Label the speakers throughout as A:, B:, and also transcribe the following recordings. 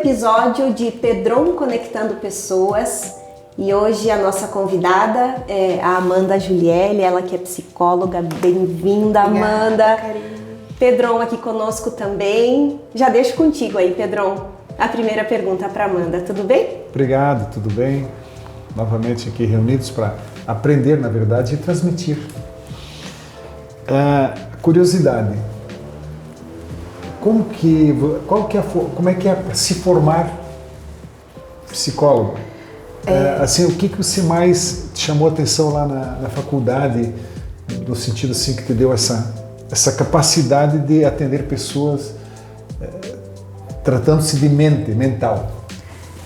A: episódio de Pedron Conectando Pessoas e hoje a nossa convidada é a Amanda Julielli, ela que é psicóloga. Bem-vinda, Amanda. Pedron aqui conosco também. Já deixo contigo aí, Pedron, a primeira pergunta para Amanda, tudo bem?
B: Obrigado, tudo bem? Novamente aqui reunidos para aprender, na verdade, e transmitir. Curiosidade. Como é que é se formar psicólogo? Assim, o que você mais te chamou a atenção lá na faculdade, no sentido assim que te deu essa capacidade de atender pessoas tratando-se de mental?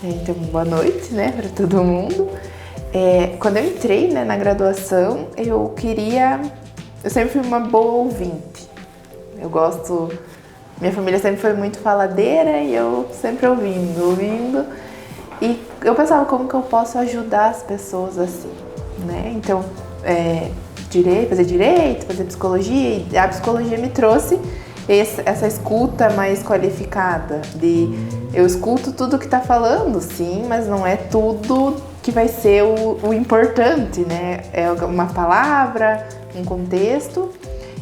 C: Então, boa noite, né, para todo mundo. Quando eu entrei, né, na graduação, eu sempre fui uma boa ouvinte. Minha família sempre foi muito faladeira e eu sempre ouvindo. E eu pensava, como que eu posso ajudar as pessoas assim, né? Então, fazer direito, fazer psicologia, e a psicologia me trouxe essa escuta mais qualificada, eu escuto tudo que tá falando, sim, mas não é tudo que vai ser o importante, né? É uma palavra, um contexto,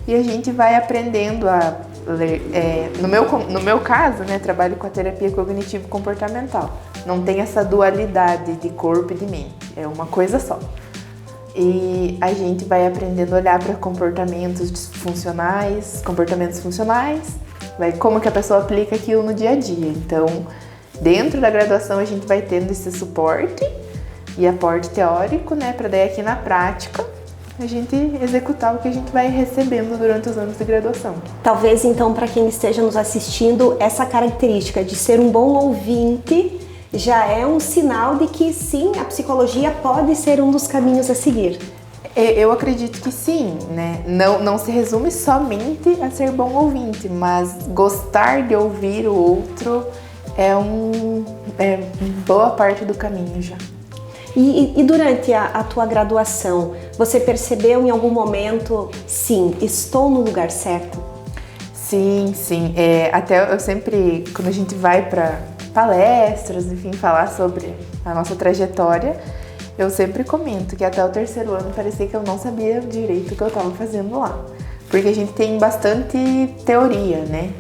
C: e a gente vai aprendendo a ler. No meu caso, né, trabalho com a terapia cognitivo-comportamental. Não tem essa dualidade de corpo e de mente, é uma coisa só. E a gente vai aprendendo a olhar para comportamentos funcionais, como que a pessoa aplica aquilo no dia a dia. Então, dentro da graduação a gente vai tendo esse suporte e aporte teórico, né, para daí aqui na prática a gente executar o que a gente vai recebendo durante os anos de graduação.
A: Talvez então, para quem esteja nos assistindo, essa característica de ser um bom ouvinte já é um sinal de que sim, a psicologia pode ser um dos caminhos a seguir.
C: Eu acredito que sim, né? Não se resume somente a ser bom ouvinte, mas gostar de ouvir o outro é boa parte do caminho já.
A: E durante a tua graduação, você percebeu em algum momento, sim, estou no lugar certo?
C: Sim. Até eu sempre, quando a gente vai para palestras, enfim, falar sobre a nossa trajetória, eu sempre comento que até o terceiro ano parecia que eu não sabia direito o que eu estava fazendo lá. Porque a gente tem bastante teoria, né?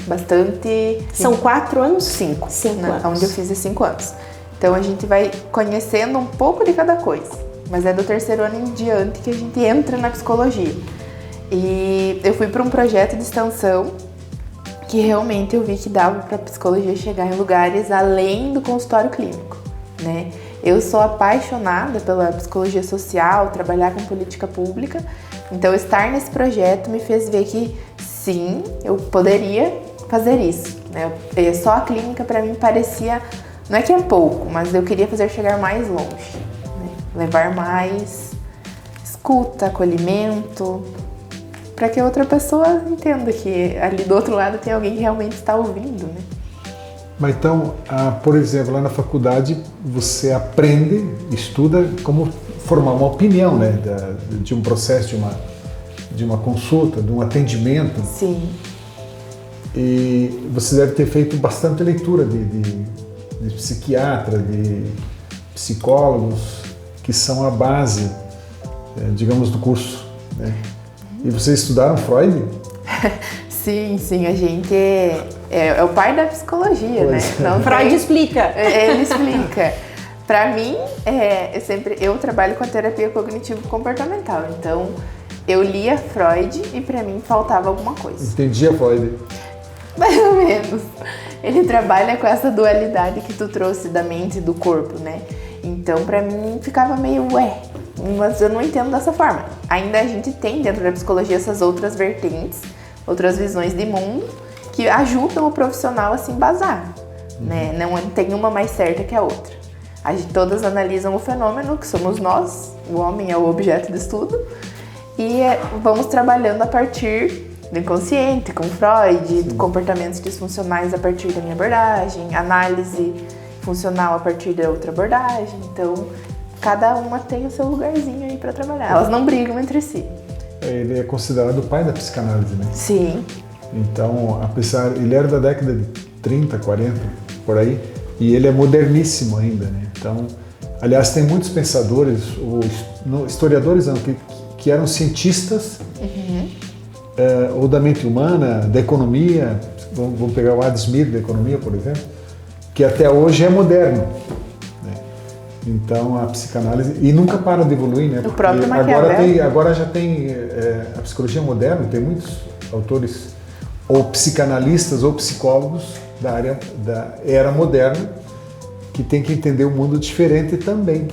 A: São 4 anos?
C: 5.
A: 5
C: né?
A: anos.
C: Onde eu fiz 5 anos. Então a gente vai conhecendo um pouco de cada coisa. Mas é do terceiro ano em diante que a gente entra na psicologia. E eu fui para um projeto de extensão que realmente eu vi que dava para a psicologia chegar em lugares além do consultório clínico, né? Eu sou apaixonada pela psicologia social, trabalhar com política pública, então estar nesse projeto me fez ver que sim, eu poderia fazer isso, né? Só a clínica para mim parecia, não é que é pouco, mas eu queria fazer chegar mais longe, né? Levar mais escuta, acolhimento, para que a outra pessoa entenda que ali do outro lado tem alguém que realmente está ouvindo, né?
B: Mas então, por exemplo, lá na faculdade você aprende, estuda como formar uma opinião, né, de um processo, de uma consulta, de um atendimento.
C: Sim.
B: E você deve ter feito bastante leitura de psiquiatras, de psicólogos, que são a base, digamos, do curso, né? E vocês estudaram Freud?
C: Sim, a gente é o pai da psicologia,
B: pois
C: né?
A: Freud explica.
C: Ele explica. Para mim, eu trabalho com a terapia cognitivo-comportamental, então eu lia Freud e para mim faltava alguma coisa.
B: Entendia Freud?
C: Mais ou menos. Ele trabalha com essa dualidade que tu trouxe da mente e do corpo, né? Então, para mim, ficava meio, mas eu não entendo dessa forma. Ainda a gente tem dentro da psicologia essas outras vertentes, outras visões de mundo, que ajudam o profissional a se embasar, né? Não tem uma mais certa que a outra. Todas analisam o fenômeno, que somos nós, o homem é o objeto de estudo, e vamos trabalhando a partir do inconsciente, com Freud, comportamentos disfuncionais a partir da minha abordagem, análise funcional a partir da outra abordagem. Então, cada uma tem o seu lugarzinho aí para trabalhar. Elas não brigam entre si.
B: Ele é considerado o pai da psicanálise, né?
C: Sim.
B: Então, ele era da década de 30, 40, por aí, E ele é moderníssimo ainda, né? Então, aliás, tem muitos pensadores, historiadores não, que eram cientistas, ou da mente humana, da economia, vamos pegar o Adam Smith da economia, por exemplo, que até hoje é moderno. Né? Então, a psicanálise... E nunca para de evoluir, né?
C: O próprio Maquiavel.
B: Agora já tem a psicologia moderna, tem muitos autores, ou psicanalistas, ou psicólogos da área da era moderna, que tem que entender o mundo diferente também.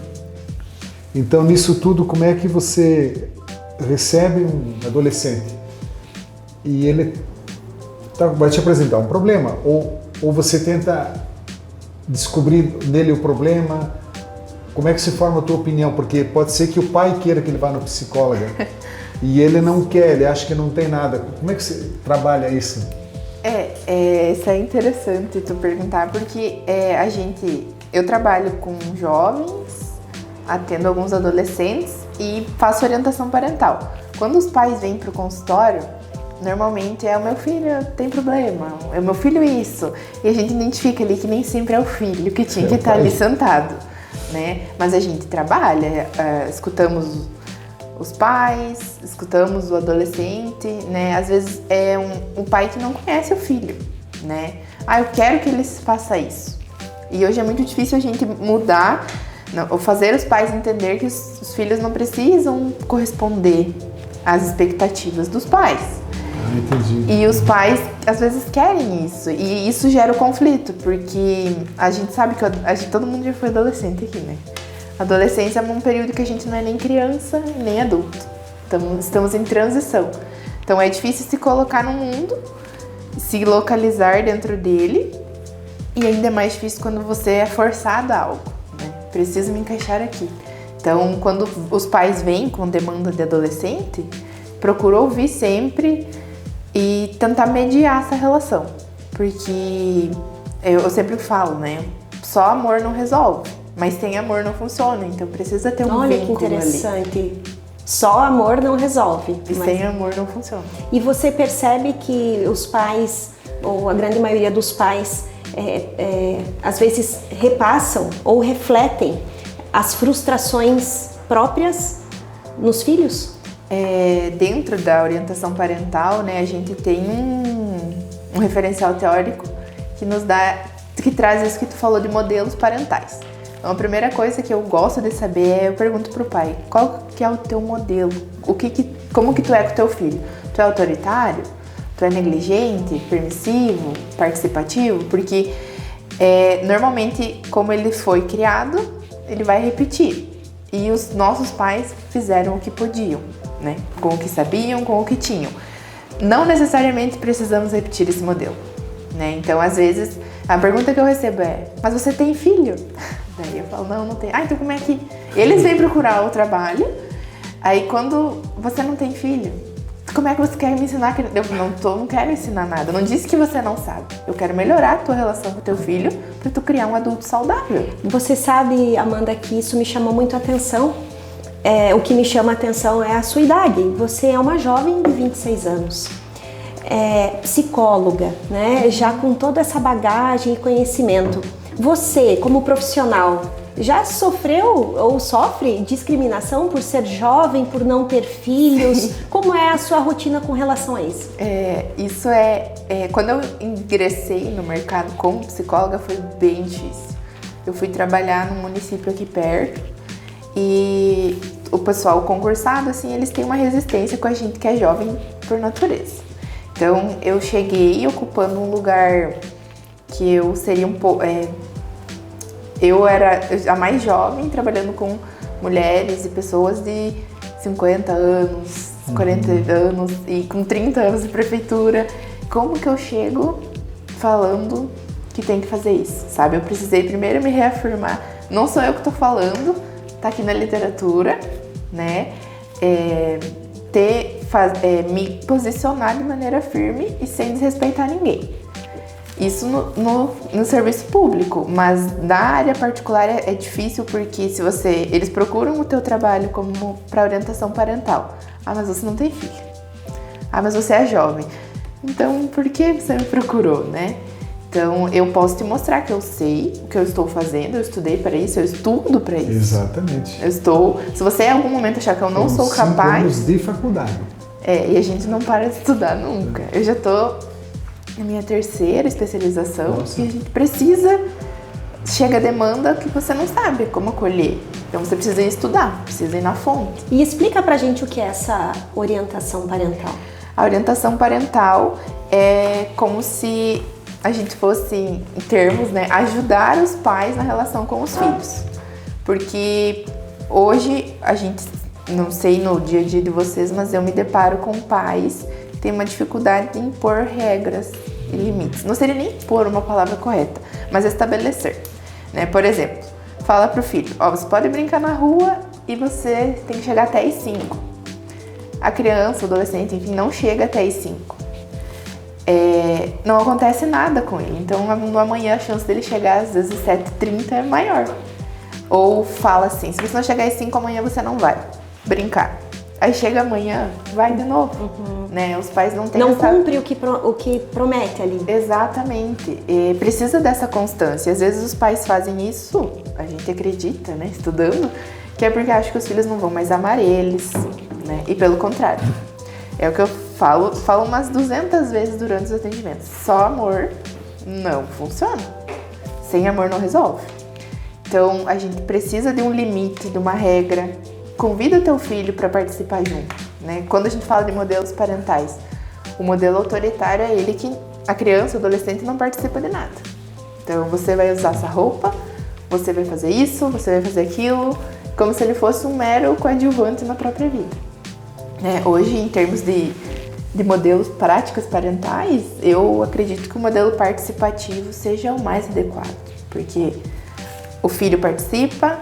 B: Então, nisso tudo, como é que você recebe um adolescente e ele vai te apresentar um problema, ou você tenta descobrir nele o problema? Como é que se forma a tua opinião? Porque pode ser que o pai queira que ele vá no psicólogo e ele não quer, ele acha que não tem nada. Como é que você trabalha isso?
C: Isso é interessante tu perguntar, porque eu trabalho com jovens, atendo alguns adolescentes e faço orientação parental. Quando os pais vêm para o consultório, normalmente o meu filho tem problema, é o meu filho isso. E a gente identifica ali que nem sempre é o filho que tinha que estar ali sentado, né? Mas a gente trabalha, escutamos os pais, escutamos o adolescente, né? Às vezes é um pai que não conhece o filho, né? Eu quero que ele faça isso. E hoje é muito difícil a gente mudar, ou fazer os pais entender que os filhos não precisam corresponder às expectativas dos pais.
B: Entendi.
C: E os pais, às vezes, querem isso. E isso gera o conflito, porque a gente sabe que todo mundo já foi adolescente aqui, né? Adolescência é um período que a gente não é nem criança, nem adulto. Então, estamos em transição. Então, é difícil se colocar no mundo, se localizar dentro dele. E ainda é mais difícil quando você é forçado a algo, né? Preciso me encaixar aqui. Então, quando os pais vêm com demanda de adolescente, procura ouvir sempre e tentar mediar essa relação. Porque eu sempre falo, né? Só amor não resolve, mas sem amor não funciona. Então precisa ter um
A: Olha
C: vínculo
A: que interessante.
C: ali.
A: Só amor não resolve.
C: E sem amor não funciona.
A: E você percebe que os pais, ou a grande maioria dos pais, às vezes repassam ou refletem as frustrações próprias nos filhos?
C: Dentro da orientação parental, né, a gente tem um referencial teórico que traz isso que tu falou de modelos parentais. Então, a primeira coisa que eu gosto de saber eu pergunto pro pai, qual que é o teu modelo? Como que tu é com o teu filho? Tu é autoritário? Tu é negligente, permissivo, participativo? Porque normalmente, como ele foi criado, ele vai repetir. E os nossos pais fizeram o que podiam, né? Com o que sabiam, com o que tinham. Não necessariamente precisamos repetir esse modelo, né? Então, às vezes, a pergunta que eu recebo é: mas você tem filho? Daí eu falo: não tenho. Então como é que... Eles vêm procurar o trabalho, aí quando você não tem filho, como é que você quer me ensinar? Eu não quero ensinar nada. Eu não disse que você não sabe. Eu quero melhorar a tua relação com o teu filho para tu criar um adulto saudável.
A: Você sabe, Amanda, que isso me chamou muito a atenção. O que me chama a atenção é a sua idade. Você é uma jovem de 26 anos. Psicóloga, né? Já com toda essa bagagem e conhecimento. Você, como profissional, já sofreu ou sofre discriminação por ser jovem, por não ter filhos? Como é a sua rotina com relação a isso?
C: Quando eu ingressei no mercado como psicóloga, foi bem difícil. Eu fui trabalhar num município aqui perto e o pessoal concursado, assim, eles têm uma resistência com a gente que é jovem por natureza. Então, eu cheguei ocupando um lugar que eu seria um pouco... Eu era a mais jovem, trabalhando com mulheres e pessoas de 50 anos, 40 anos e com 30 anos de prefeitura. Como que eu chego falando que tem que fazer isso, sabe? Eu precisei primeiro me reafirmar. Não sou eu que tô falando, tá aqui na literatura, né? Me posicionar de maneira firme e sem desrespeitar ninguém. Isso no serviço público, mas na área particular é difícil porque eles procuram o teu trabalho como para orientação parental. Mas você não tem filho. Mas você é jovem. Então, por que você me procurou, né? Então, eu posso te mostrar que eu sei o que eu estou fazendo, eu estudei para isso, eu estudo para isso.
B: Exatamente.
C: Se você em algum momento achar que eu não sou
B: 5
C: capaz...
B: anos de faculdade.
C: E a gente não para de estudar nunca. Eu já tô na minha 3ª especialização.
B: Nossa.
C: E a gente precisa... Chega a demanda que você não sabe como acolher. Então você precisa ir estudar, precisa ir na fonte.
A: E explica pra gente o que é essa orientação parental.
C: A orientação parental é como se a gente fosse, em termos, né, ajudar os pais na relação com os filhos. Porque hoje a gente, não sei no dia a dia de vocês, mas eu me deparo com pais que têm uma dificuldade de impor regras e limites. Não seria nem impor uma palavra correta, mas estabelecer. Né? Por exemplo, fala pro filho, você pode brincar na rua e você tem que chegar até as 5. A criança, o adolescente, enfim, não chega até as 5. Não acontece nada com ele. Então, amanhã a chance dele chegar às 17h30 é maior. Ou fala assim, se você não chegar às 5, amanhã você não vai brincar. Aí chega amanhã, vai de novo. Né? Os pais não têm
A: cumpre o que promete ali.
C: Exatamente. E precisa dessa constância. Às vezes os pais fazem isso, a gente acredita, né, estudando, que é porque acha que os filhos não vão mais amar eles, né? E pelo contrário. É o que eu falo umas 200 vezes durante os atendimentos. Só amor não funciona. Sem amor não resolve. Então, a gente precisa de um limite, de uma regra. Convida o teu filho para participar junto, né? Quando a gente fala de modelos parentais, o modelo autoritário é ele que a criança, o adolescente não participa de nada. Então, você vai usar essa roupa, você vai fazer isso, você vai fazer aquilo, como se ele fosse um mero coadjuvante na própria vida. Hoje, em termos de modelos, práticas parentais, eu acredito que o modelo participativo seja o mais adequado, porque o filho participa,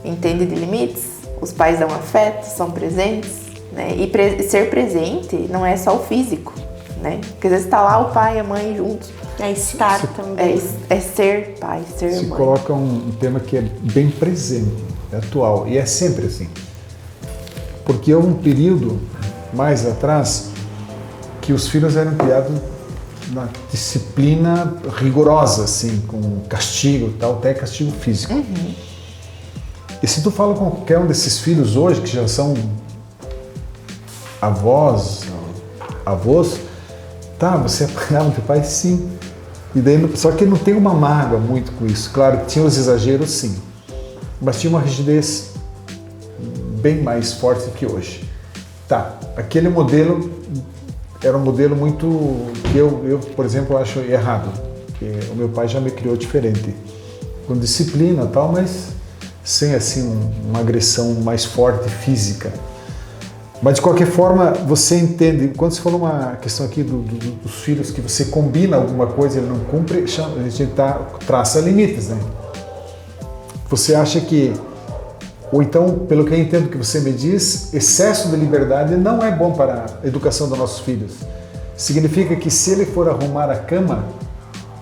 C: entende de limites, os pais dão afeto, são presentes, né? E ser presente não é só o físico, né? Porque às vezes está lá o pai e a mãe juntos.
A: É estar também.
C: É ser pai, ser mãe.
B: Se coloca um tema que é bem presente, é atual, e é sempre assim. Porque houve um período mais atrás que os filhos eram criados na disciplina rigorosa, assim, com castigo, tal, até castigo físico. E se tu fala com qualquer um desses filhos hoje, que já são avós, você apanhava teu pai? Sim. E daí, só que não tem uma mágoa muito com isso. Claro que tinha os exageros, sim. Mas tinha uma rigidez bem mais forte que hoje. Aquele modelo era um modelo muito que eu, por exemplo, acho errado. Porque o meu pai já me criou diferente. Com disciplina e tal, mas sem assim uma agressão mais forte física. Mas de qualquer forma, você entende, quando você falou uma questão aqui dos filhos, que você combina alguma coisa e ele não cumpre, a gente traça limites, né? Você acha que, ou então, pelo que eu entendo que você me diz, excesso de liberdade não é bom para a educação dos nossos filhos. Significa que se ele for arrumar a cama,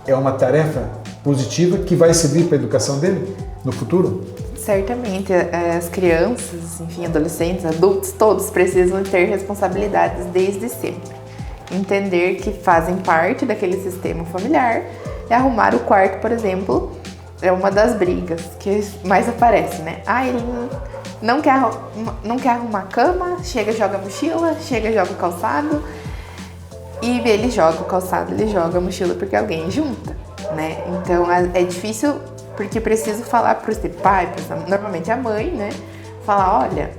B: é uma tarefa positiva que vai servir para a educação dele no futuro?
C: Certamente, as crianças, enfim, adolescentes, adultos, todos precisam ter responsabilidades desde sempre. Entender que fazem parte daquele sistema familiar e arrumar o quarto, por exemplo, é uma das brigas que mais aparece, né? Ele não quer arrumar a cama, chega, joga a mochila, chega, joga o calçado. E ele joga o calçado, ele joga a mochila porque alguém junta, né? Então, é difícil... Porque preciso falar para o pai, normalmente a mãe, né? Falar, olha,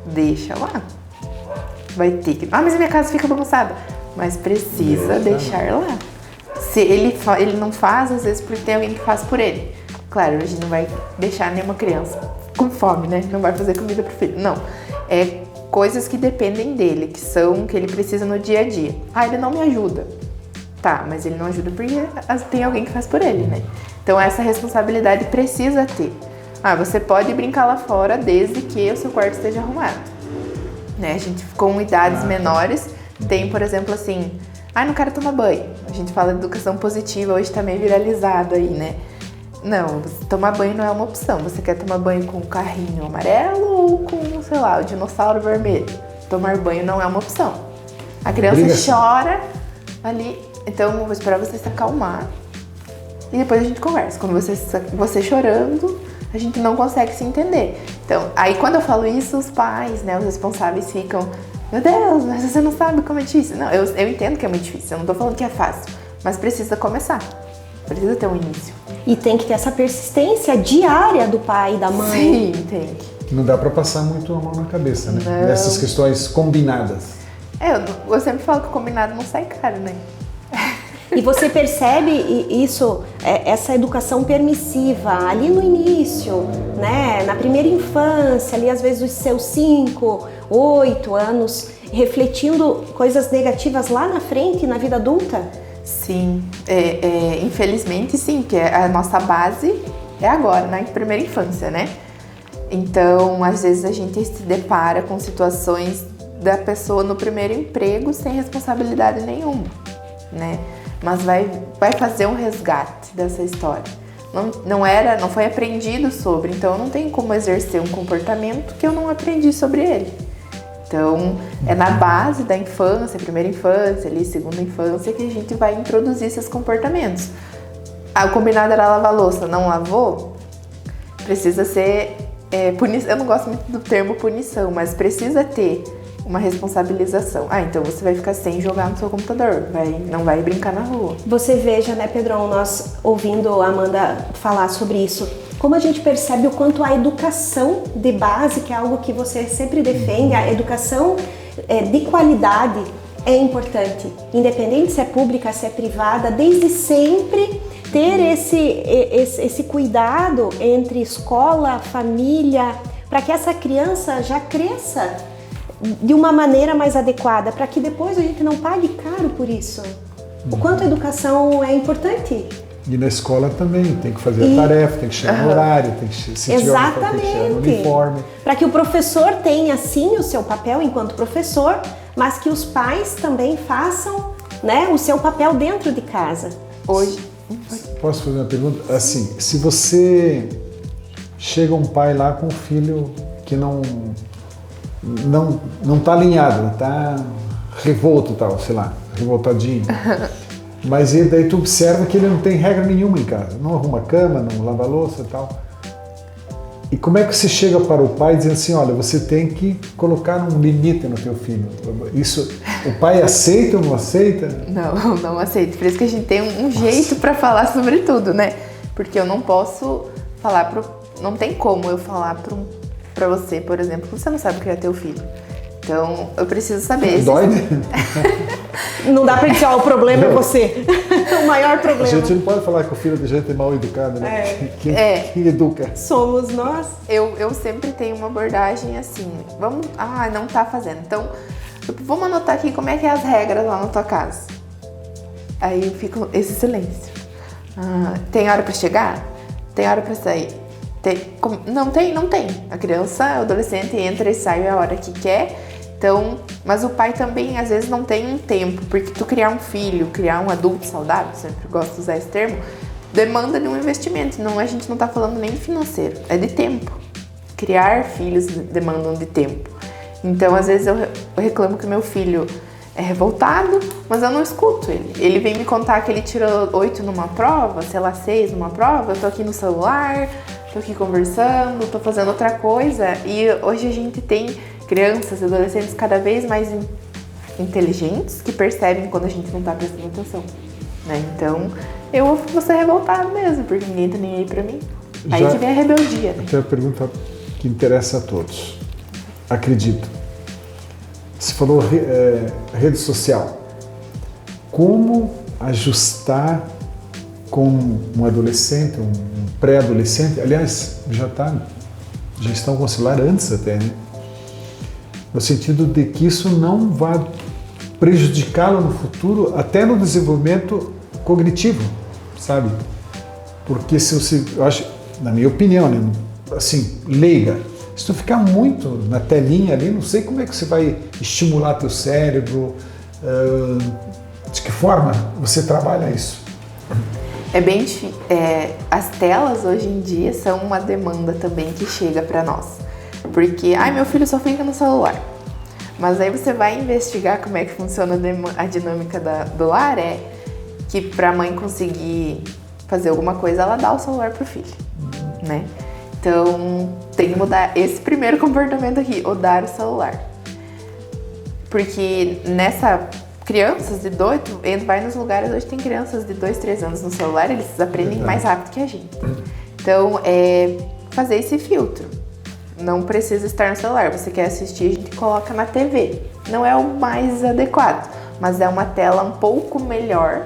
C: deixa lá. Vai ter que... mas a minha casa fica bagunçada. Mas precisa deixar lá. Se ele não faz, às vezes porque tem alguém que faz por ele. Claro, a gente não vai deixar nenhuma criança com fome, né? Não vai fazer comida pro filho. Não. É coisas que dependem dele, que ele precisa no dia a dia. Ele não me ajuda. Mas ele não ajuda porque tem alguém que faz por ele, né? Então, essa responsabilidade precisa ter. Você pode brincar lá fora desde que o seu quarto esteja arrumado. Né? A gente, com idades menores, tem, por exemplo, assim... não quero tomar banho. A gente fala de educação positiva, hoje tá meio viralizado aí, né? Não, tomar banho não é uma opção. Você quer tomar banho com o carrinho amarelo ou com, sei lá, o dinossauro vermelho? Tomar banho não é uma opção. A criança chora ali... Então, eu vou esperar você se acalmar e depois a gente conversa. Quando você chorando, a gente não consegue se entender. Então, aí quando eu falo isso, os pais, né, os responsáveis ficam, meu Deus, mas você não sabe como é difícil. Não, eu entendo que é muito difícil, eu não tô falando que é fácil, mas precisa começar, precisa ter um início.
A: E tem que ter essa persistência diária do pai e da mãe.
C: Sim, tem que.
B: Não dá para passar muito a mão na cabeça, né?
C: Não.
B: Nessas questões combinadas.
C: Eu sempre falo que o combinado não sai caro, né?
A: E você percebe isso, essa educação permissiva ali no início, né? Na primeira infância, ali às vezes os seus 5, 8 anos, refletindo coisas negativas lá na frente, na vida adulta?
C: Sim, infelizmente sim, porque a nossa base é agora, na primeira infância, né? Então, às vezes a gente se depara com situações da pessoa no primeiro emprego sem responsabilidade nenhuma, né? Mas vai fazer um resgate dessa história. Não foi aprendido sobre, então eu não tenho como exercer um comportamento que eu não aprendi sobre ele. Então, é na base da infância, primeira infância, ali, segunda infância, que a gente vai introduzir esses comportamentos. O combinado era lavar a louça, não lavou? Precisa ser punição. Eu não gosto muito do termo punição, mas precisa ter uma responsabilização. Então você vai ficar sem jogar no seu computador, não vai brincar na rua.
A: Você veja, né, Pedrão, nós ouvindo a Amanda falar sobre isso, como a gente percebe o quanto a educação de base, que é algo que você sempre defende, a educação de qualidade é importante, independente se é pública, se é privada, desde sempre ter esse cuidado entre escola, família, para que essa criança já cresça de uma maneira mais adequada, para que depois a gente não pague caro por isso. O quanto a educação é importante.
B: E na escola também, tem que fazer a tarefa, tem que chegar no horário, tem que se
A: exatamente.
B: Tem que chegar no uniforme.
A: Para que o professor tenha, sim, o seu papel enquanto professor, mas que os pais também façam, né, o seu papel dentro de casa.
C: Hoje...
B: Posso fazer uma pergunta? Assim, se você chega um pai lá com um filho que não tá alinhado, tá revolto, tal, sei lá, revoltadinho. Mas daí tu observa que ele não tem regra nenhuma em casa, não arruma cama, não lava louça e tal. E como é que você chega para o pai dizendo assim, olha, você tem que colocar um limite no teu filho? Isso, o pai aceita ou não aceita?
C: Não aceita. Por isso que a gente tem um jeito para falar sobre tudo, né? Porque eu não posso falar não tem como eu falar para você, por exemplo, que você não sabe criar teu filho. Então, eu preciso saber.
B: Dói, né?
A: Não dá pra dizer, o problema é você. O maior problema.
B: A gente não pode falar que o filho da gente é mal educado, né? Quem educa?
A: Somos nós.
C: Eu sempre tenho uma abordagem assim, não tá fazendo. Então, vamos anotar aqui como é que é as regras lá na tua casa. Aí fica esse silêncio. Tem hora pra chegar? Tem hora pra sair? Não tem. A criança, o adolescente entra e sai a hora que quer. Então, mas o pai também às vezes não tem um tempo, porque tu criar um filho, criar um adulto saudável, sempre gosto de usar esse termo, demanda de um investimento. A gente não tá falando nem de financeiro, é de tempo. Criar filhos demandam de tempo. Então, às vezes eu reclamo que meu filho é revoltado, mas eu não escuto ele. Ele vem me contar que ele tirou 8 numa prova, sei lá, 6 numa prova, eu tô aqui no celular, tô aqui conversando, tô fazendo outra coisa. E hoje a gente tem crianças e adolescentes cada vez mais inteligentes que percebem quando a gente não tá prestando atenção, né? Então, eu vou ser revoltado mesmo, porque ninguém tá nem aí pra mim. Aí que vem a rebeldia, né?
B: Tem uma pergunta que interessa a todos. Acredito. Você falou rede social. Como ajustar com um adolescente, um pré-adolescente? Aliás, já estão com o celular antes até, né? No sentido de que isso não vai prejudicá-lo no futuro, até no desenvolvimento cognitivo, sabe? Porque eu acho, na minha opinião, né, assim, leiga, se tu ficar muito na telinha ali, não sei como é que você vai estimular teu cérebro, de que forma você trabalha isso?
C: É bem difícil. As telas hoje em dia são uma demanda também que chega para nós. Porque, meu filho só fica no celular. Mas aí você vai investigar como é que funciona a dinâmica do lar, que pra mãe conseguir fazer alguma coisa, ela dá o celular pro filho, né? Então, tem que mudar esse primeiro comportamento aqui, o dar o celular. Porque nessa... Crianças de 2, vai nos lugares, hoje tem crianças de 2, 3 anos no celular, eles aprendem mais rápido que a gente. Então, fazer esse filtro. Não precisa estar no celular. Você quer assistir, a gente coloca na TV. Não é o mais adequado, mas é uma tela um pouco melhor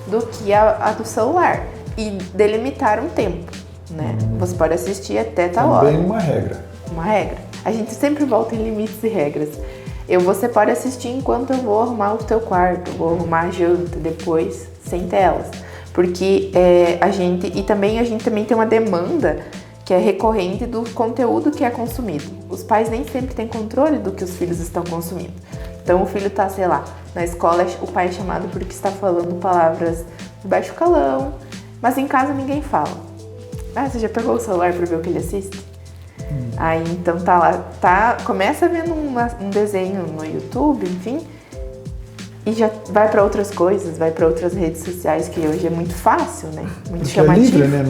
C: do que a do celular. E delimitar um tempo, né? Você pode assistir até tal hora.
B: Também uma regra.
C: Uma regra. A gente sempre volta em limites e regras. Você pode assistir enquanto eu vou arrumar o teu quarto, vou arrumar a janta, depois, sem telas. Porque a gente também tem uma demanda que é recorrente do conteúdo que é consumido. Os pais nem sempre têm controle do que os filhos estão consumindo. Então o filho está, sei lá, na escola o pai é chamado porque está falando palavras de baixo calão, mas em casa ninguém fala. Você já pegou o celular para ver o que ele assiste? Aí então tá lá, começa vendo um desenho no YouTube, enfim, e já vai para outras coisas, vai para outras redes sociais, que hoje é muito fácil, né? Muito chamativo.
B: É livre, né?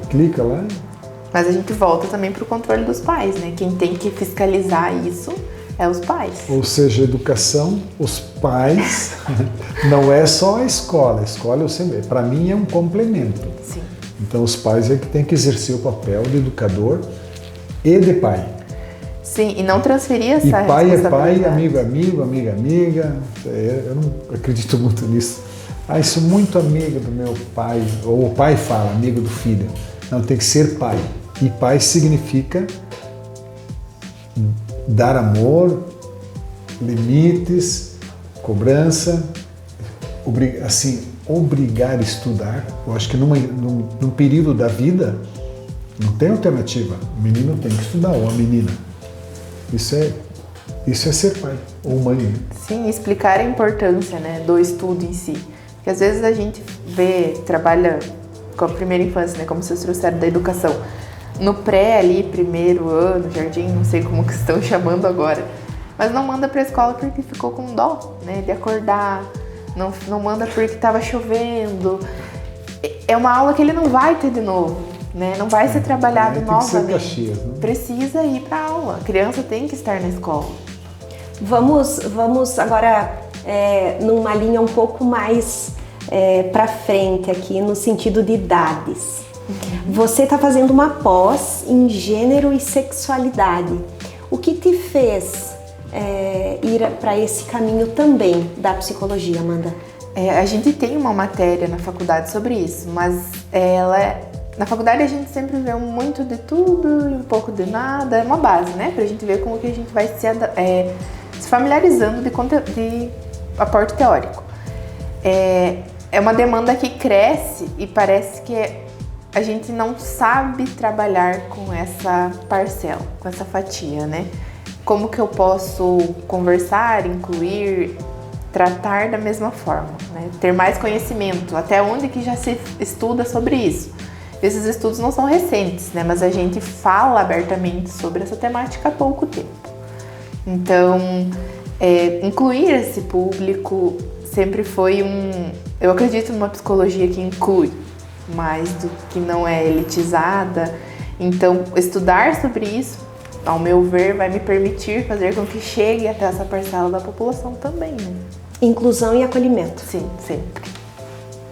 B: Clica lá.
C: Mas a gente volta também pro controle dos pais, né? Quem tem que fiscalizar isso é os pais.
B: Ou seja, educação, os pais, não é só a escola. A escola, para mim, é um complemento.
C: Sim.
B: Então, os pais é que tem que exercer o papel de educador e de pai.
C: Sim, e não transferir essa
B: responsabilidade. E pai é pai, amigo é amigo, amiga é amiga. Eu não acredito muito nisso. Isso muito amigo do meu pai. Ou o pai fala, amigo do filho. Não, tem que ser pai. E pai significa dar amor, limites, cobrança, obrigar a estudar. Eu acho que num período da vida não tem alternativa. O menino tem que estudar, ou a menina. Isso é ser pai ou mãe. Né?
C: Sim, explicar a importância, né, do estudo em si. Porque às vezes a gente trabalha com a primeira infância, né, como vocês trouxeram da educação. No pré ali, primeiro ano, jardim, não sei como que estão chamando agora. Mas não manda pra escola porque ficou com dó, né, de acordar. Não manda porque estava chovendo. É uma aula que ele não vai ter de novo, né? Não vai ser trabalhado novamente.
B: Caxias, né?
C: Precisa ir para aula. A criança tem que estar na escola.
A: Vamos agora numa linha um pouco mais para frente aqui, no sentido de idades. Você está fazendo uma pós em gênero e sexualidade. O que te fez ir para esse caminho também da psicologia, Amanda?
C: A gente tem uma matéria na faculdade sobre isso, mas na faculdade a gente sempre vê muito de tudo e um pouco de nada. É uma base, né? Pra gente ver como que a gente vai se familiarizando de aporte teórico. É uma demanda que cresce e parece que a gente não sabe trabalhar com essa parcela, com essa fatia, né? Como que eu posso conversar, incluir, tratar da mesma forma, né? Ter mais conhecimento, até onde que já se estuda sobre isso. Esses estudos não são recentes, né? Mas a gente fala abertamente sobre essa temática há pouco tempo. Então, incluir esse público sempre foi eu acredito numa psicologia que inclui mais do que não é elitizada. Então, estudar sobre isso, ao meu ver, vai me permitir fazer com que chegue até essa parcela da população também, né?
A: Inclusão e acolhimento.
C: Sim, sempre.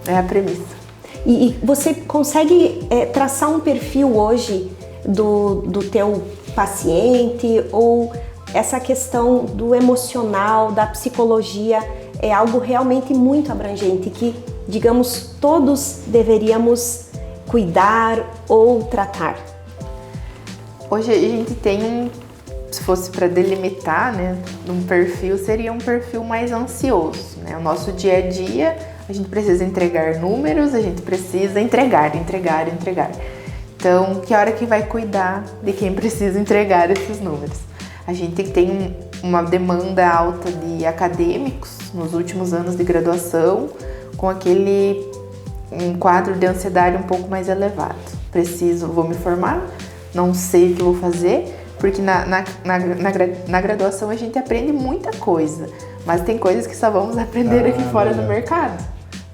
C: É a premissa.
A: E você consegue traçar um perfil hoje do teu paciente, ou essa questão do emocional, da psicologia é algo realmente muito abrangente que, digamos, todos deveríamos cuidar ou tratar?
C: Hoje a gente tem se fosse para delimitar, né, um perfil, seria um perfil mais ansioso, né? O nosso dia a dia, a gente precisa entregar números, a gente precisa entregar. Então, que hora que vai cuidar de quem precisa entregar esses números? A gente tem uma demanda alta de acadêmicos nos últimos anos de graduação, com um quadro de ansiedade um pouco mais elevado. Vou me formar, não sei o que vou fazer, porque na graduação a gente aprende muita coisa, mas tem coisas que só vamos aprender aqui fora do mercado.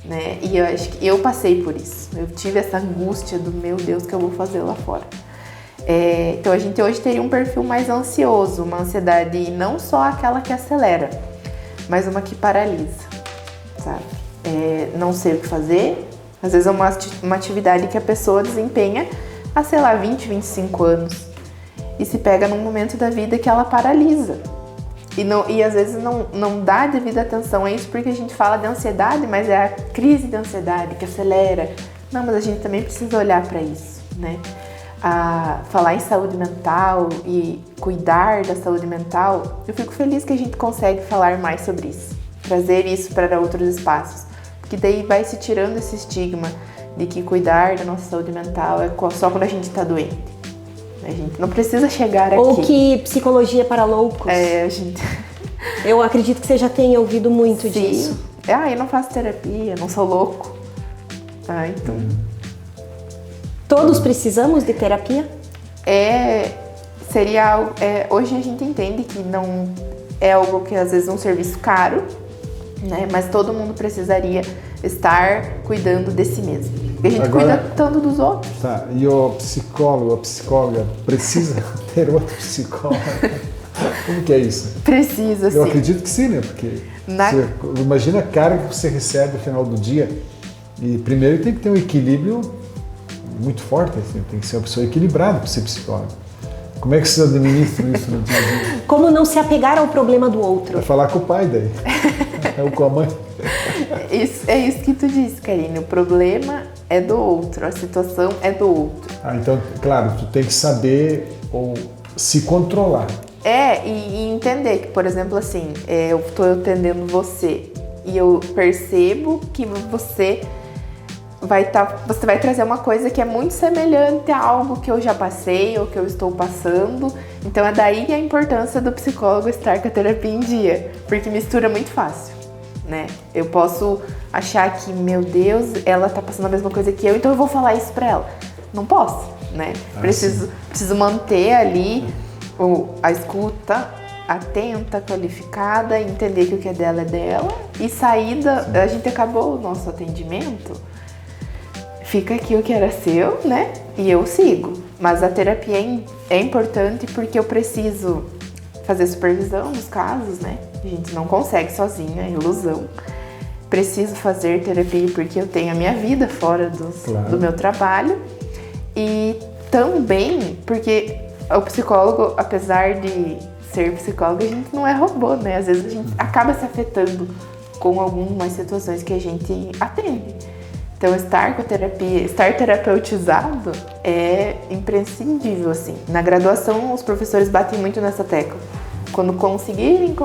C: né? E eu acho que eu passei por isso. Eu tive essa angústia do meu Deus, o que eu vou fazer lá fora. Então a gente hoje teria um perfil mais ansioso, uma ansiedade não só aquela que acelera, mas uma que paralisa, sabe? Não sei o que fazer. Às vezes é uma atividade que a pessoa desempenha há, sei lá, 20, 25 anos e se pega num momento da vida que ela paralisa. E às vezes não dá devida atenção a isso porque a gente fala de ansiedade, mas é a crise de ansiedade que acelera. Não, mas a gente também precisa olhar para isso, né? Falar em saúde mental e cuidar da saúde mental, eu fico feliz que a gente consegue falar mais sobre isso, trazer isso para outros espaços, porque daí vai se tirando esse estigma de que cuidar da nossa saúde mental é só quando a gente está doente. A gente não precisa chegar aqui.
A: Ou que psicologia é para loucos.
C: A gente...
A: Eu acredito que você já tenha ouvido muito disso.
C: Eu não faço terapia, não sou louco. Então...
A: Todos precisamos de terapia?
C: Hoje a gente entende que não é algo que às vezes é um serviço caro, né? Mas todo mundo precisaria estar cuidando de si mesmo. E a gente cuida tanto dos outros.
B: Tá, e o psicólogo, a psicóloga precisa ter outro psicólogo? Como que é isso?
C: Precisa, sim.
B: Eu acredito que sim, né? Porque imagina a carga que você recebe no final do dia. E primeiro tem que ter um equilíbrio muito forte, assim, tem que ser uma pessoa equilibrada para ser psicólogo. Como é que vocês administram isso no dia a dia?
A: Como não se apegar ao problema do outro?
B: É falar com o pai daí, ou com a mãe.
C: É isso que tu disse, Karine, o problema é do outro, a situação é do outro.
B: Então, claro, tu tem que saber ou se controlar.
C: E entender que, por exemplo, assim, eu estou atendendo você e eu percebo que você vai trazer uma coisa que é muito semelhante a algo que eu já passei ou que eu estou passando. Então é daí a importância do psicólogo estar com a terapia em dia, porque mistura muito fácil, né? Eu posso achar que, meu Deus, ela tá passando a mesma coisa que eu, então eu vou falar isso pra ela. Não posso, né? Preciso manter ali a escuta atenta, qualificada, entender que o que é dela, e saída, a gente acabou o nosso atendimento, fica aqui o que era seu, né? E eu sigo. Mas a terapia é importante porque eu preciso fazer supervisão nos casos, né? A gente não consegue sozinha, é ilusão. Preciso fazer terapia porque eu tenho a minha vida fora do meu trabalho. E também porque o psicólogo, apesar de ser psicólogo, a gente não é robô, né? Às vezes a gente acaba se afetando com algumas situações que a gente atende. Então, estar com a terapia, estar terapeutizado é imprescindível, assim. Na graduação, os professores batem muito nessa tecla. Quando conseguirem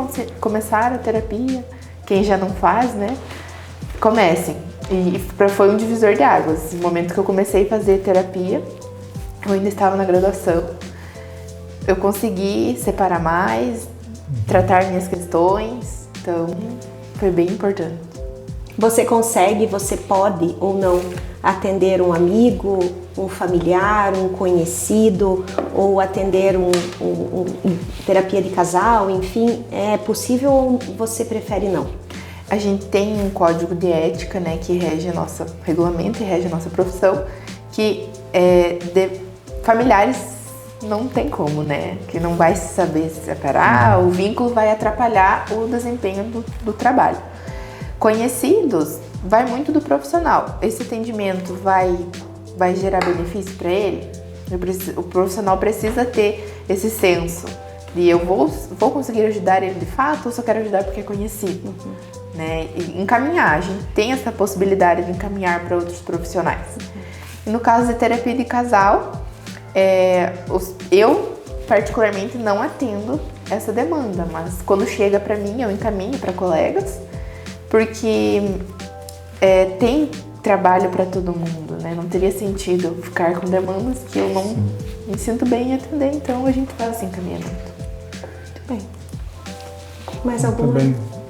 C: começar a terapia, quem já não faz, né, comecem. E foi um divisor de águas. No momento que eu comecei a fazer terapia, eu ainda estava na graduação, eu consegui separar mais, tratar minhas questões, então foi bem importante.
A: Você consegue, você pode ou não atender um amigo, um familiar, um conhecido, ou atender terapia de casal, enfim, é possível ou você prefere não?
C: A gente tem um código de ética, né, que rege regulamento e rege a nossa profissão, que de familiares não tem como, né, que não vai saber se separar, o vínculo vai atrapalhar o desempenho do trabalho. Conhecidos, vai muito do profissional. Esse atendimento vai gerar benefício para ele? O profissional precisa ter esse senso de eu vou conseguir ajudar ele de fato ou só quero ajudar porque é conhecido? Né? E encaminhar, a gente tem essa possibilidade de encaminhar para outros profissionais. E no caso de terapia de casal, eu particularmente não atendo essa demanda, mas quando chega para mim eu encaminho para colegas, porque tem trabalho para todo mundo, né? Não teria sentido ficar com demandas que eu não me sinto bem em atender, então a gente faz esse encaminhamento.
A: Muito bem.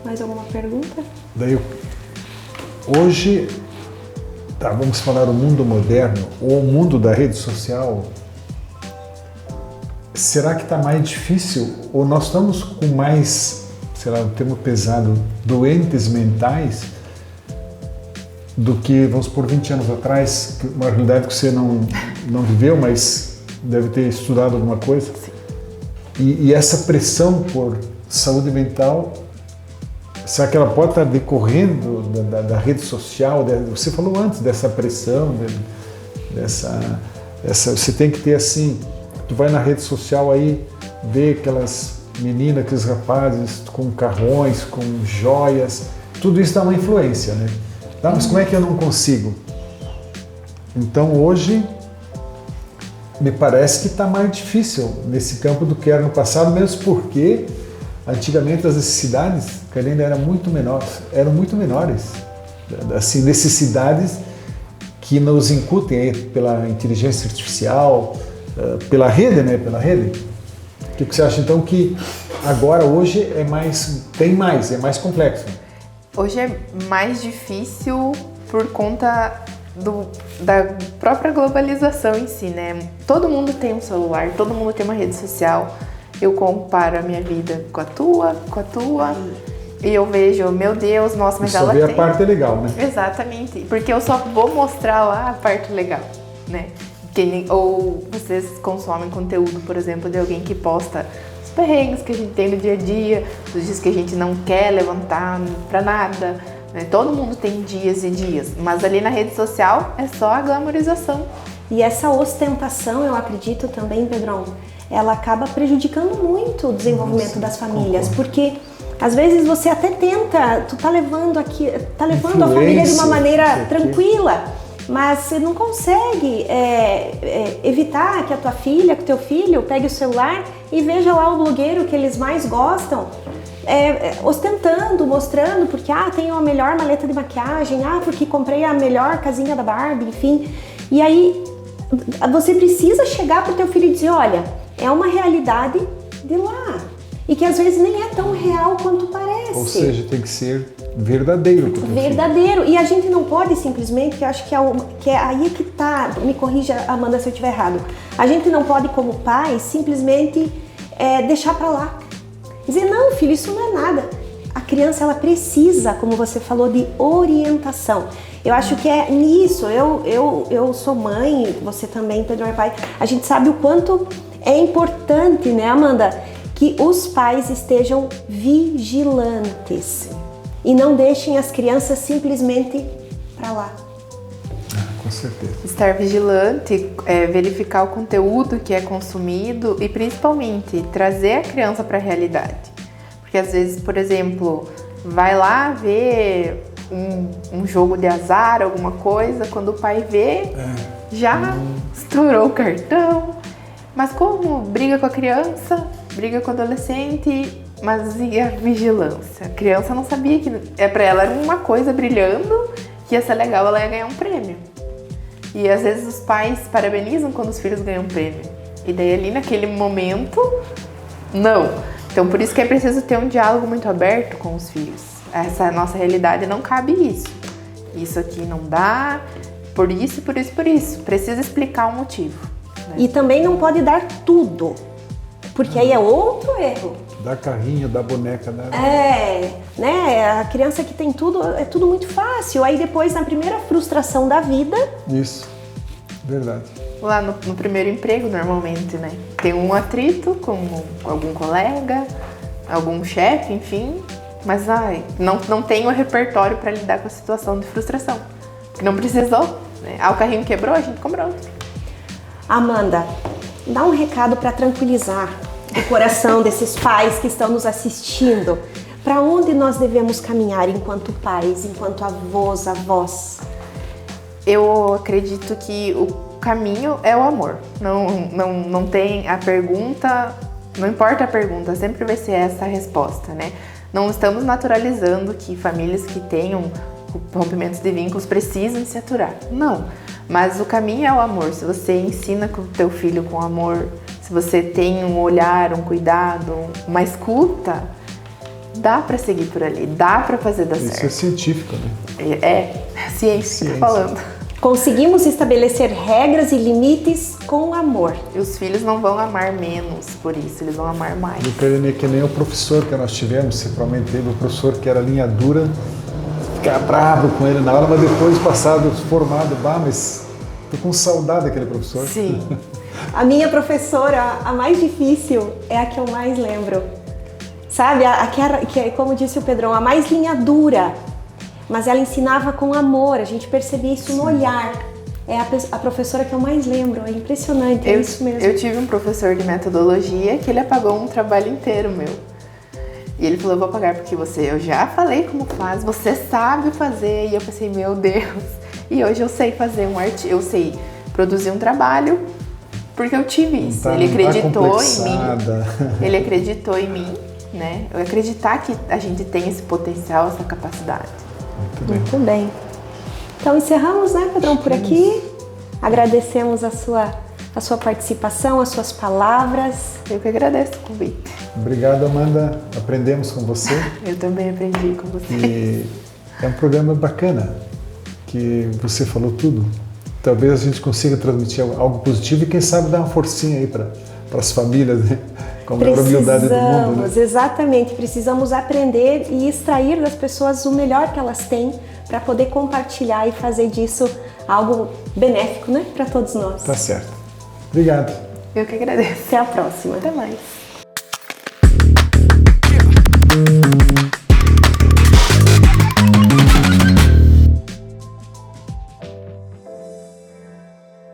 A: Mais alguma pergunta?
B: Daí, hoje, vamos falar o mundo moderno, ou o mundo da rede social, será que está mais difícil, ou nós estamos com mais, sei lá, um termo pesado, doentes mentais, do que, vamos supor, 20 anos atrás, uma realidade que você não viveu, mas deve ter estudado alguma coisa. E essa pressão por saúde mental, será que ela pode estar decorrendo da rede social? Você falou antes dessa pressão, você tem que ter assim, tu vai na rede social aí, vê aquelas meninas, aqueles rapazes com carrões, com joias, tudo isso dá uma influência, né? Tá, mas como é que eu não consigo? Então hoje me parece que está mais difícil nesse campo do que era no passado, mesmo porque antigamente as necessidades, Karina, eram muito menores. Assim, necessidades que nos incutem aí pela inteligência artificial, pela rede, né? Pela rede. O que você acha então que agora, hoje, é mais complexo?
C: Hoje é mais difícil por conta da própria globalização em si, né? Todo mundo tem um celular, todo mundo tem uma rede social. Eu comparo a minha vida com a tua, e eu vejo, meu Deus, nossa, mas ela tem...
B: Só vê a parte legal, né?
C: Exatamente, porque eu só vou mostrar lá a parte legal, né? Ou vocês consomem conteúdo, por exemplo, de alguém que posta os perrengues que a gente tem no dia a dia, os dias que a gente não quer levantar pra nada, né? Todo mundo tem dias e dias, mas ali na rede social é só a glamorização.
A: E essa ostentação, eu acredito também, Pedrão, ela acaba prejudicando muito o desenvolvimento das famílias, porque às vezes você até tenta, tu tá levando a família de uma maneira tranquila, mas você não consegue evitar que a tua filha, que o teu filho pegue o celular e veja lá o blogueiro que eles mais gostam, ostentando, mostrando, porque tenho a melhor maleta de maquiagem, porque comprei a melhor casinha da Barbie, enfim. E aí você precisa chegar pro teu filho e dizer, olha, é uma realidade de lá. E que às vezes nem é tão real quanto parece.
B: Ou seja, tem que ser verdadeiro.
A: Verdadeiro. E a gente não pode simplesmente, que eu acho que é aí que tá, me corrija, Amanda, se eu estiver errado. A gente não pode, como pai, simplesmente deixar pra lá. Dizer, não, filho, isso não é nada. A criança, ela precisa, como você falou, de orientação. Eu acho que é nisso. Eu sou mãe, você também, Pedro, é pai. A gente sabe o quanto é importante, né, Amanda, que os pais estejam vigilantes e não deixem as crianças simplesmente pra lá.
B: Com certeza.
C: Estar vigilante, verificar o conteúdo que é consumido e principalmente trazer a criança para a realidade. Porque às vezes, por exemplo, vai lá ver um jogo de azar, alguma coisa, quando o pai vê, já estourou o cartão. Mas como briga com a criança, briga com o adolescente, mas e a vigilância? A criança não sabia que para ela era uma coisa brilhando, que ia ser legal, ela ia ganhar um prêmio. E às vezes os pais parabenizam quando os filhos ganham um prêmio. E daí ali naquele momento, não. Então por isso que é preciso ter um diálogo muito aberto com os filhos. Essa nossa realidade não cabe isso. Isso aqui não dá, por isso, por isso, por isso. Precisa explicar o motivo. Né?
A: E também não pode dar tudo, porque aí é outro erro.
B: Dá carrinho, dá boneca, dá...
A: né? A criança que tem tudo, é tudo muito fácil. Aí depois, na primeira frustração da vida...
B: Isso, verdade.
C: Lá no primeiro emprego, normalmente, né? Tem um atrito com algum colega, algum chefe, enfim. Mas não tem o repertório para lidar com a situação de frustração. Porque não precisou, né? O carrinho quebrou, a gente comprou outro.
A: Amanda, dá um recado para tranquilizar o coração desses pais que estão nos assistindo. Para onde nós devemos caminhar enquanto pais, enquanto avós?
C: Eu acredito que o caminho é o amor. Não tem a pergunta, não importa a pergunta, sempre vai ser essa a resposta, né? Não estamos naturalizando que famílias que tenham rompimentos de vínculos precisam se aturar. Não, mas o caminho é o amor. Se você ensina com o teu filho com amor, se você tem um olhar, um cuidado, uma escuta, dá para seguir por ali, dá para fazer dar certo.
B: Isso é científico, né?
C: É ciência que tá falando.
A: Conseguimos estabelecer regras e limites com amor.
C: E os filhos não vão amar menos por isso, eles vão amar mais.
B: Eu quero que nem o professor que nós tivemos, se prometeu, o professor que era linha dura, ficar bravo com ele na aula, mas depois, passado, formado, mas tô com saudade daquele professor.
C: Sim.
A: A minha professora, a mais difícil, é a que eu mais lembro. Sabe, que como disse o Pedrão, a mais linha dura, mas ela ensinava com amor, a gente percebia isso no olhar. É a professora que eu mais lembro, é impressionante, é isso mesmo.
C: Eu tive um professor de metodologia que ele apagou um trabalho inteiro meu. E ele falou, eu vou apagar porque eu já falei como faz, você sabe fazer. E eu pensei, meu Deus. E hoje eu sei fazer eu sei produzir um trabalho porque eu tive isso. Ele acreditou em mim. Ele acreditou em mim, né? Eu acreditar que a gente tem esse potencial, essa capacidade.
A: Muito bem. Então encerramos, né, Pedrão, por aqui. Agradecemos a sua participação, as suas palavras.
C: Eu que agradeço o convite.
B: Obrigado, Amanda. Aprendemos com você.
C: Eu também aprendi com você.
B: E é um programa bacana, que você falou tudo. Talvez a gente consiga transmitir algo positivo e quem sabe dar uma forcinha aí para as famílias, né? Com a maior humildade do mundo. Né?
A: Exatamente. Precisamos aprender e extrair das pessoas o melhor que elas têm para poder compartilhar e fazer disso algo benéfico, né, para todos nós.
B: Tá certo. Obrigado.
C: Eu que agradeço.
A: Até a próxima.
C: Até mais.